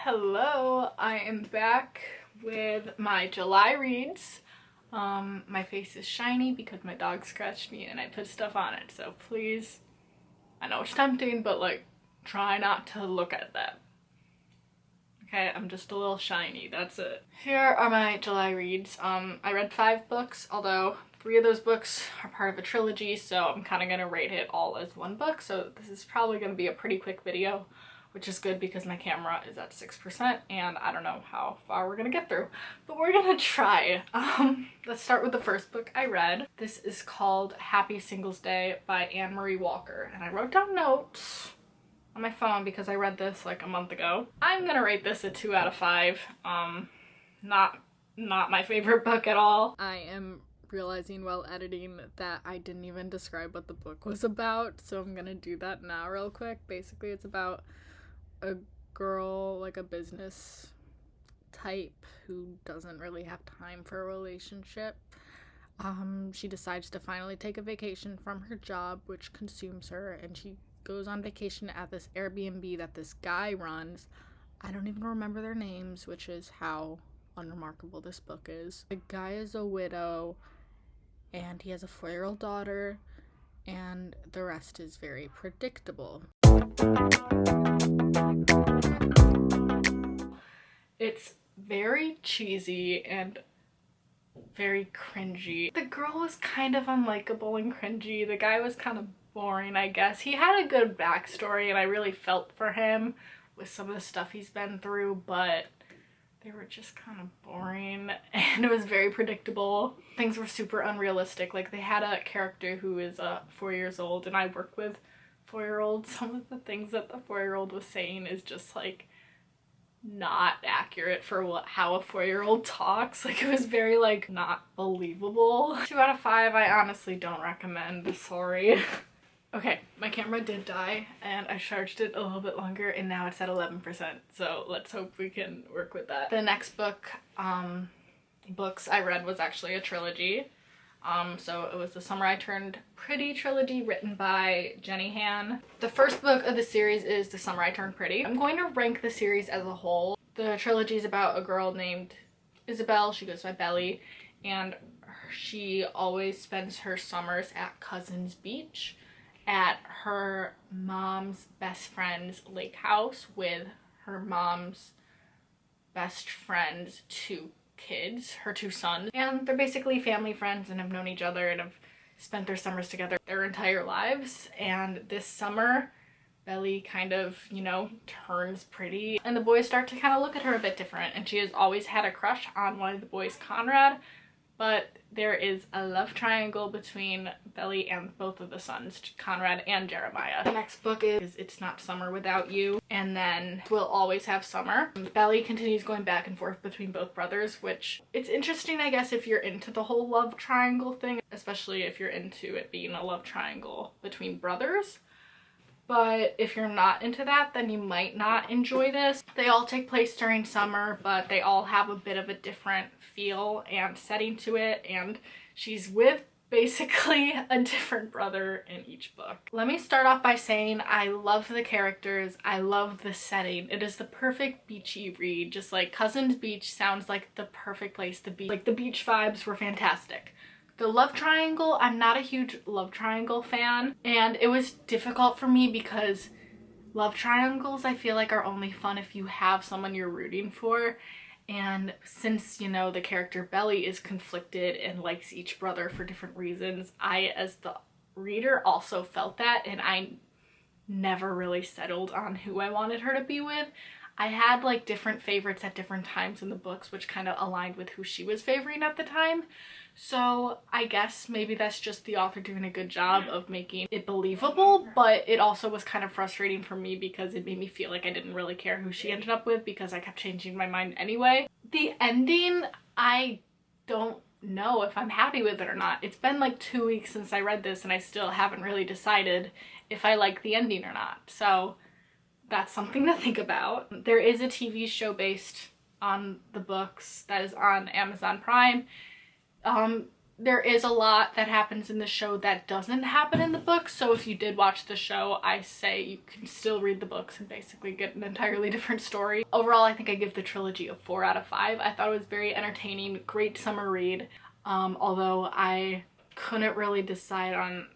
Hello, I am back with my July reads. My face is shiny because my dog scratched me and I put stuff on it, so please, I know it's tempting, but like, try not to look at that. Okay, I'm just a little shiny, that's it. Here are my July reads. I read 5 books, although 3 of those books are part of a trilogy, so I'm kind of gonna rate it all as one book, so this is probably gonna be a pretty quick video, which is good because my camera is at 6% and I don't know how far we're gonna get through, but we're gonna try. Let's start with the first book I read. This is called Happy Singles Day by Anne Marie Walker, and I wrote down notes on my phone because I read this like a month ago. I'm gonna rate this a 2 out of 5. Not my favorite book at all. I am realizing while editing that I didn't even describe what the book was about, so I'm gonna do that now real quick. Basically, it's about a girl, like a business type, who doesn't really have time for a relationship. She decides to finally take a vacation from her job, which consumes her, and she goes on vacation at this Airbnb that this guy runs. I don't even remember their names, which is how unremarkable this book is. The guy is a widow and he has a 4-year-old daughter, and the rest is very predictable. It's very cheesy and very cringy. The girl was kind of unlikable and cringy. The guy was kind of boring, I guess. He had a good backstory and I really felt for him with some of the stuff he's been through, but they were just kind of boring and it was very predictable. Things were super unrealistic. Like, they had a character who is 4 years old, and I work with 4-year-olds. Some of the things that the 4-year-old was saying is just like not accurate for how a 4-year-old talks. Like, it was very like not believable. 2 out of 5. I honestly don't recommend. Sorry. Okay, my camera did die and I charged it a little bit longer and now it's at 11%, so let's hope we can work with that. The next books I read was actually a trilogy. So it was the Summer I Turned Pretty trilogy, written by Jenny Han. The first book of the series is The Summer I Turned Pretty. I'm going to rank the series as a whole. The trilogy is about a girl named Isabel. She goes by Belly, and she always spends her summers at Cousins Beach at her mom's best friend's lake house with her mom's best friend's 2 kids, her 2 sons, and they're basically family friends and have known each other and have spent their summers together their entire lives. And this summer, Belly kind of, you know, turns pretty and the boys start to kind of look at her a bit different, and she has always had a crush on one of the boys, Conrad, but there is a love triangle between Belly and both of the sons, Conrad and Jeremiah. The next book is It's Not Summer Without You, and then We'll Always Have Summer. Belly continues going back and forth between both brothers, which it's interesting, I guess, if you're into the whole love triangle thing, especially if you're into it being a love triangle between brothers. But if you're not into that, then you might not enjoy this. They all take place during summer, but they all have a bit of a different feel and setting to it, and she's with basically a different brother in each book. Let me start off by saying I love the characters, I love the setting. It is the perfect beachy read. Just like Cousins Beach sounds like the perfect place to be. Like, the beach vibes were fantastic. The love triangle, I'm not a huge love triangle fan, and it was difficult for me because love triangles I feel like are only fun if you have someone you're rooting for. And since, you know, the character Belly is conflicted and likes each brother for different reasons, I, as the reader, also felt that, and I never really settled on who I wanted her to be with. I had like different favorites at different times in the books, which kind of aligned with who she was favoring at the time. So I guess maybe that's just the author doing a good job of making it believable, but it also was kind of frustrating for me because it made me feel like I didn't really care who she ended up with because I kept changing my mind anyway. The ending, I don't know if I'm happy with it or not. It's been like 2 weeks since I read this and I still haven't really decided if I like the ending or not. So that's something to think about. There is a TV show based on the books that is on Amazon Prime. there is a lot that happens in the show that doesn't happen in the book, so if you did watch the show, I say you can still read the books and basically get an entirely different story. Overall, I think I give the trilogy a 4 out of 5. I thought it was very entertaining, great summer read, although I couldn't really decide on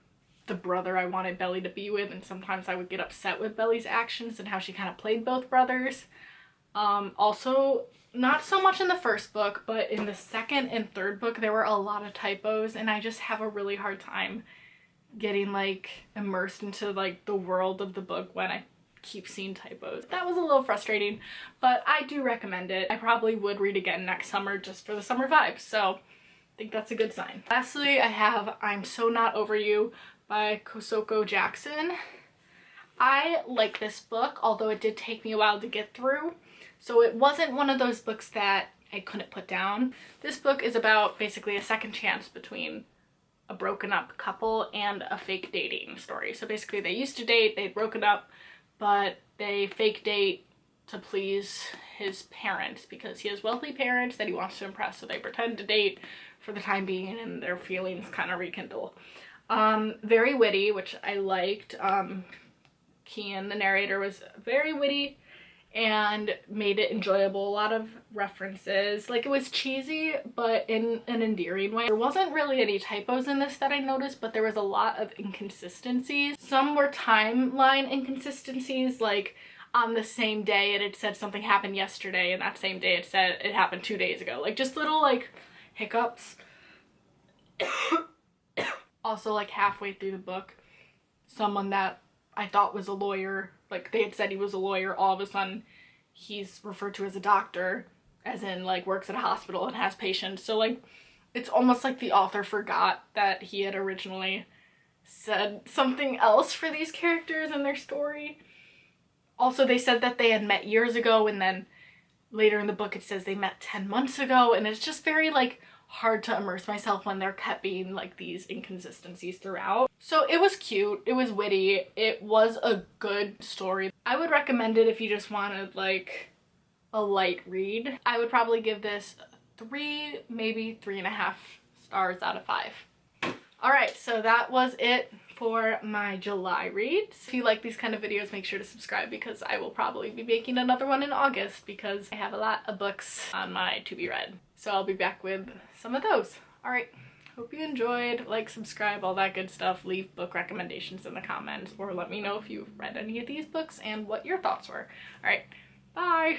the brother I wanted Belly to be with, and sometimes I would get upset with Belly's actions and how she kind of played both brothers. Also, not so much in the first book, but in the second and third book there were a lot of typos, and I just have a really hard time getting like immersed into like the world of the book when I keep seeing typos. That was a little frustrating, but I do recommend it. I probably would read again next summer just for the summer vibes, so I think that's a good sign. Lastly, I have I'm So Not Over You by Kosoko Jackson. I like this book, although it did take me a while to get through. So it wasn't one of those books that I couldn't put down. This book is about basically a second chance between a broken up couple and a fake dating story. So basically they used to date, they'd broken up, but they fake date to please his parents because he has wealthy parents that he wants to impress. So they pretend to date for the time being and their feelings kind of rekindle. Very witty, which I liked. Kian, the narrator, was very witty and made it enjoyable. A lot of references. Like, it was cheesy, but in an endearing way. There wasn't really any typos in this that I noticed, but there was a lot of inconsistencies. Some were timeline inconsistencies, like on the same day it had said something happened yesterday, and that same day it said it happened 2 days ago. Like, just little, like, hiccups. Also, like, halfway through the book, someone that I thought was a lawyer, like they had said he was a lawyer, all of a sudden he's referred to as a doctor, as in like works at a hospital and has patients. So like it's almost like the author forgot that he had originally said something else for these characters in their story. Also, they said that they had met years ago, and then later in the book it says they met 10 months ago, and it's just very like hard to immerse myself when there kept being like these inconsistencies throughout. So it was cute, it was witty, it was a good story. I would recommend it if you just wanted like a light read. I would probably give this 3, maybe 3.5 stars out of 5. Alright, so that was it for my July reads. If you like these kind of videos, make sure to subscribe because I will probably be making another one in August because I have a lot of books on my to be read. So I'll be back with some of those. Alright, hope you enjoyed. Like, subscribe, all that good stuff. Leave book recommendations in the comments or let me know if you've read any of these books and what your thoughts were. Alright, bye!